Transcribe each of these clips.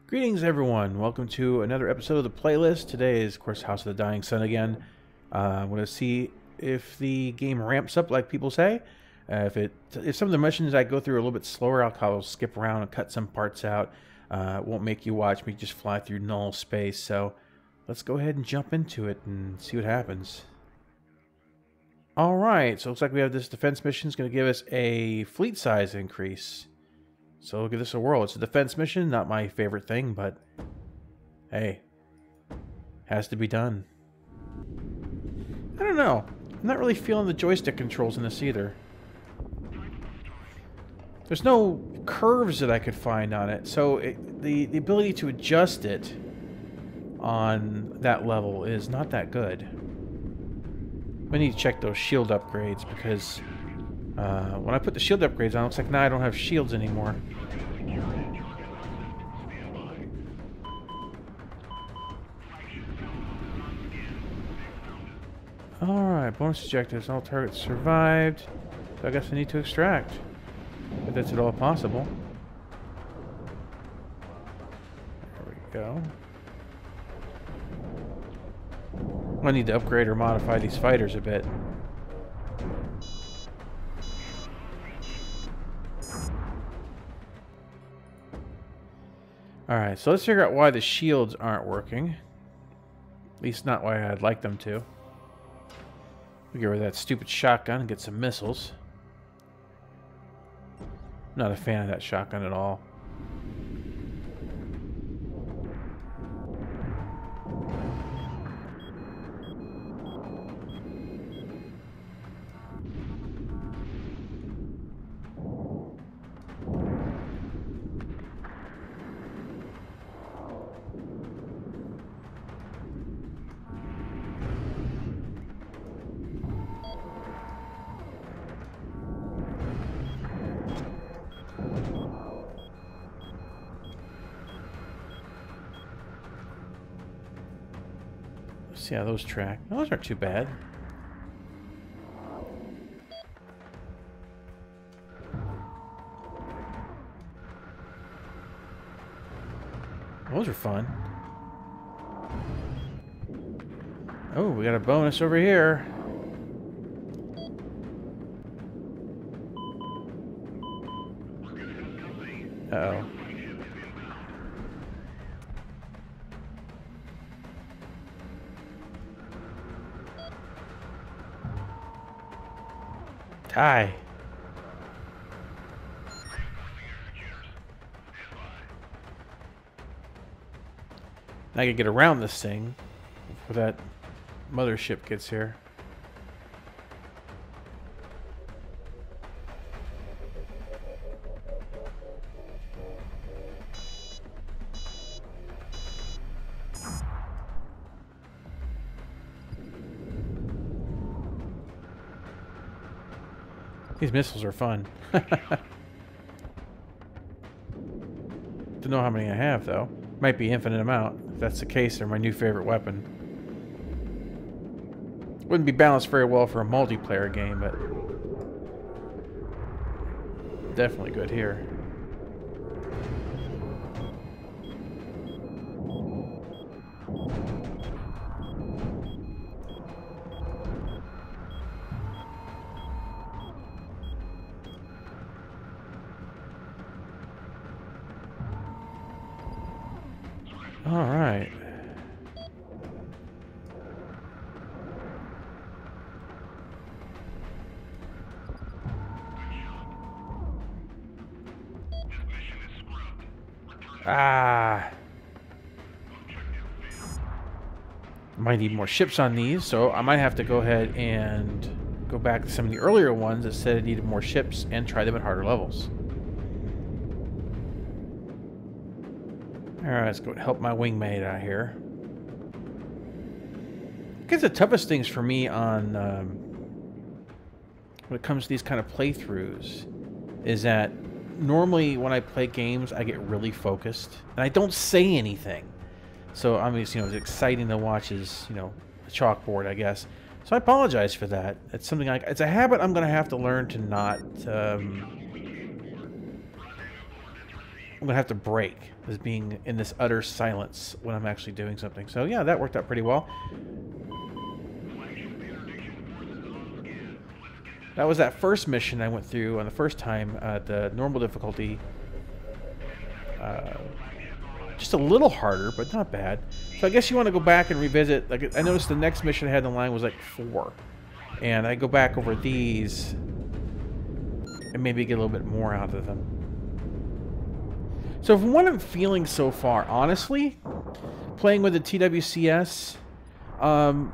Greetings, everyone. Welcome to another episode of the playlist. Today is, of course, House of the Dying Sun again. I'm going to see if the game ramps up like people say. If some of the missions I go through are a little bit slower, I'll skip around and cut some parts out. It won't make you watch me just fly through null space. So let's go ahead and jump into it and see what happens. All right, so it looks like we have this defense mission. It's going to give us a fleet size increase. So we'll give this a whirl. It's a defense mission, not my favorite thing, but hey, has to be done. I don't know. I'm not really feeling the joystick controls in this either. There's no curves that I could find on it, so the ability to adjust it on that level is not that good. I need to check those shield upgrades because when I put the shield upgrades on, it looks like now I don't have shields anymore. Alright, bonus objectives. All targets survived. So I guess I need to extract. If that's at all possible. There we go. I need to upgrade or modify these fighters a bit. Alright, so let's figure out why the shields aren't working. At least not why I'd like them to. We get rid of that stupid shotgun and get some missiles. Not a fan of that shotgun at all. See how those track. Those aren't too bad. Those are fun. Oh, we got a bonus over here. Uh-oh. Die. Now I can get around this thing before that mothership gets here. These missiles are fun. Don't know how many I have, though. Might be infinite amount. If that's the case, they're my new favorite weapon. Wouldn't be balanced very well for a multiplayer game, but definitely good here. All right. Ah. Might need more ships on these, so I might have to go ahead and go back to some of the earlier ones that said it needed more ships and try them at harder levels. Alright, let's go help my wingmate out here. I guess the toughest things for me on when it comes to these kind of playthroughs is that normally when I play games I get really focused and I don't say anything. So I mean, it's exciting to watch as, a chalkboard, I guess. So I apologize for that. It's something it's a habit I'm going to have to learn to not I'm gonna have to break as being in this utter silence when I'm actually doing something. So yeah, that worked out pretty well. That was that first mission I went through on the first time at the normal difficulty. Just a little harder, but not bad. So I guess you want to go back and revisit. Like, I noticed the next mission I had in the line was like 4. And I go back over these and maybe get a little bit more out of them. So from what I'm feeling so far, honestly, playing with the TWCS, I'm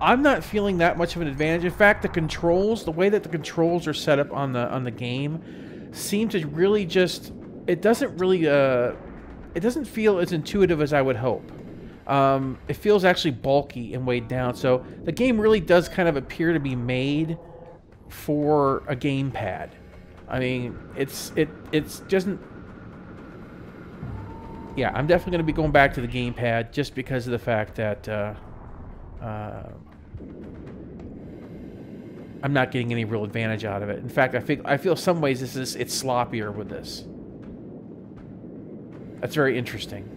not feeling that much of an advantage. In fact, the controls, the way that the controls are set up on the game, seem to really just, it doesn't feel as intuitive as I would hope. It feels actually bulky and weighed down. So the game really does kind of appear to be made for a gamepad. I mean, it's just. Yeah, I'm definitely going to be going back to the gamepad just because of the fact that I'm not getting any real advantage out of it. In fact, I feel some ways it's sloppier with this. That's very interesting.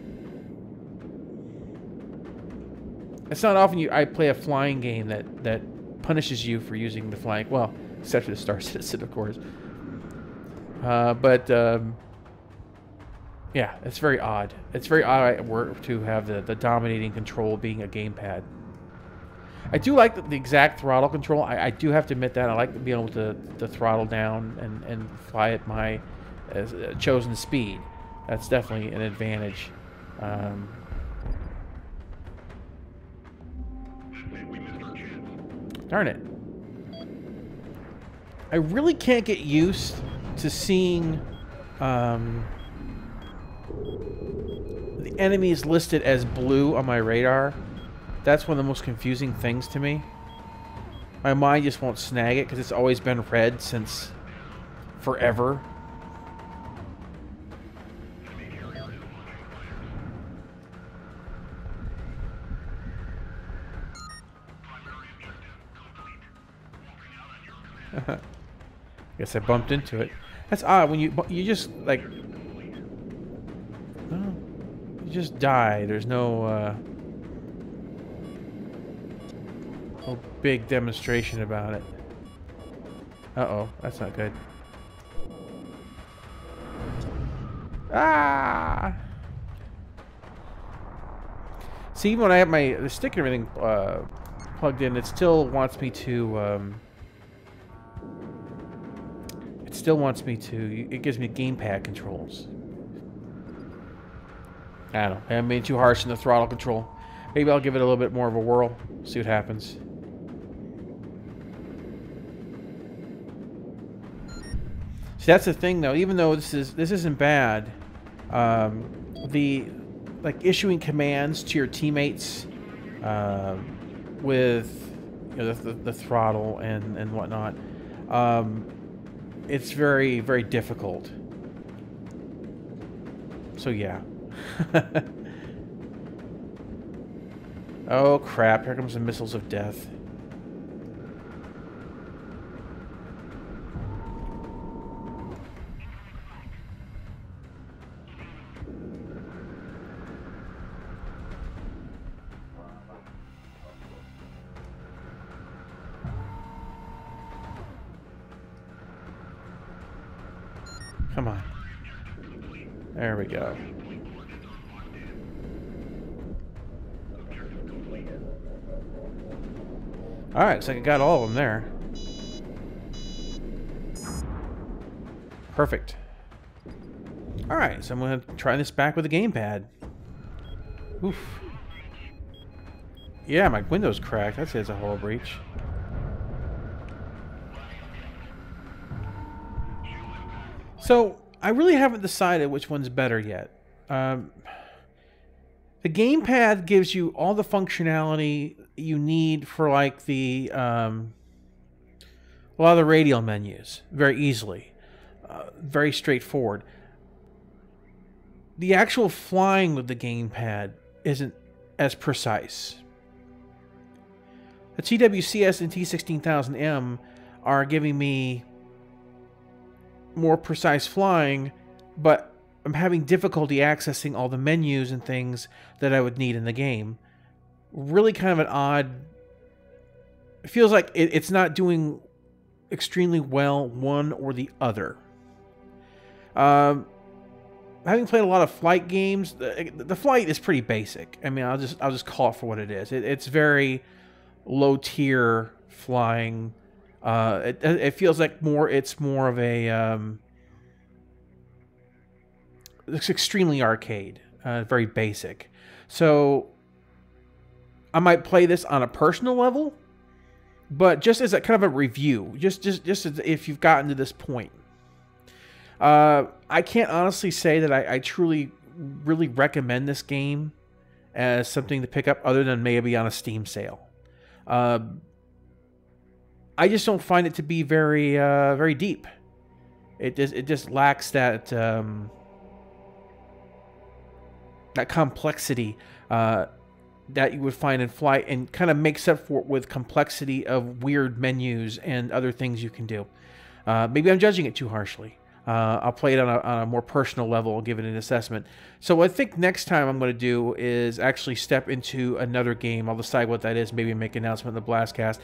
It's not often I play a flying game that punishes you for using the flying. Well, except for the Star Citizen, of course. Yeah, it's very odd. It's very odd at work to have the dominating control being a gamepad. I do like the exact throttle control. I do have to admit that. I like being able to throttle down and fly at my chosen speed. That's definitely an advantage. Darn it. I really can't get used to seeing the enemies listed as blue on my radar. That's one of the most confusing things to me. My mind just won't snag it because it's always been red since forever. Guess I bumped into it. That's odd when you just like, oh, you just die. There's no no big demonstration about it. Uh-oh, that's not good. Ah! See, even when I have the stick and everything plugged in, it still wants me to. It gives me gamepad controls. I don't know. I'm being too harsh in the throttle control. Maybe I'll give it a little bit more of a whirl. See what happens. See, that's the thing, though. Even though this isn't bad, the issuing commands to your teammates with the throttle and whatnot. It's very, very difficult. So yeah. Oh crap, here comes the missiles of death. Come on. There we go. Alright, so I got all of them there. Perfect. Alright, so I'm going to try this back with the gamepad. Oof. Yeah, my window's cracked. I'd say it's a hull breach. So, I really haven't decided which one's better yet. The gamepad gives you all the functionality you need for like a lot of the radial menus very easily. Very straightforward. The actual flying with the gamepad isn't as precise. The TWCS and T16000M are giving me more precise flying, but I'm having difficulty accessing all the menus and things that I would need in the game. Really kind of an odd... It feels like it's not doing extremely well one or the other. Having played a lot of flight games, the flight is pretty basic. I mean, I'll just call it for what it is. It's very low tier flying. It feels like it's more of a it's extremely arcade, very basic. So I might play this on a personal level, but just as a kind of a review, just as if you've gotten to this point. I can't honestly say that I truly really recommend this game as something to pick up other than maybe on a Steam sale. I just don't find it to be very very deep. It just lacks that that complexity that you would find in Flight, and kind of makes up for it with complexity of weird menus and other things you can do. Maybe I'm judging it too harshly. I'll play it on a more personal level and give it an assessment. So what I think next time I'm going to do is actually step into another game. I'll decide what that is, maybe make an announcement in the Blastcast.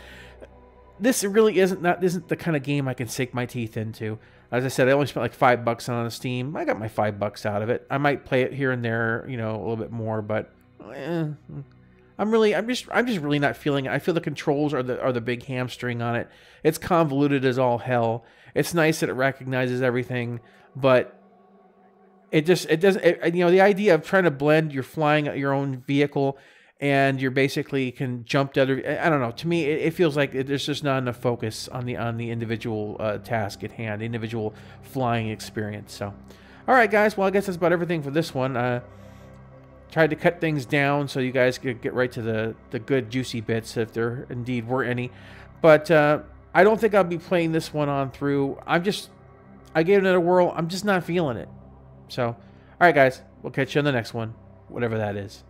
This really isn't the kind of game I can sink my teeth into. As I said, I only spent like $5 on Steam. I got my $5 out of it. I might play it here and there, you know, a little bit more, but I'm just really not feeling it. I feel the controls are the big hamstring on it. It's convoluted as all hell. It's nice that it recognizes everything, but it doesn't. You know, the idea of trying to blend, you're flying your own vehicle, and you're basically can jump to other. I don't know. To me, it feels like there's just not enough focus on the individual task at hand, the individual flying experience. So, all right, guys. Well, I guess that's about everything for this one. Tried to cut things down so you guys could get right to the good juicy bits, if there indeed were any. But I don't think I'll be playing this one on through. I gave it another whirl. I'm just not feeling it. So, all right, guys. We'll catch you on the next one, whatever that is.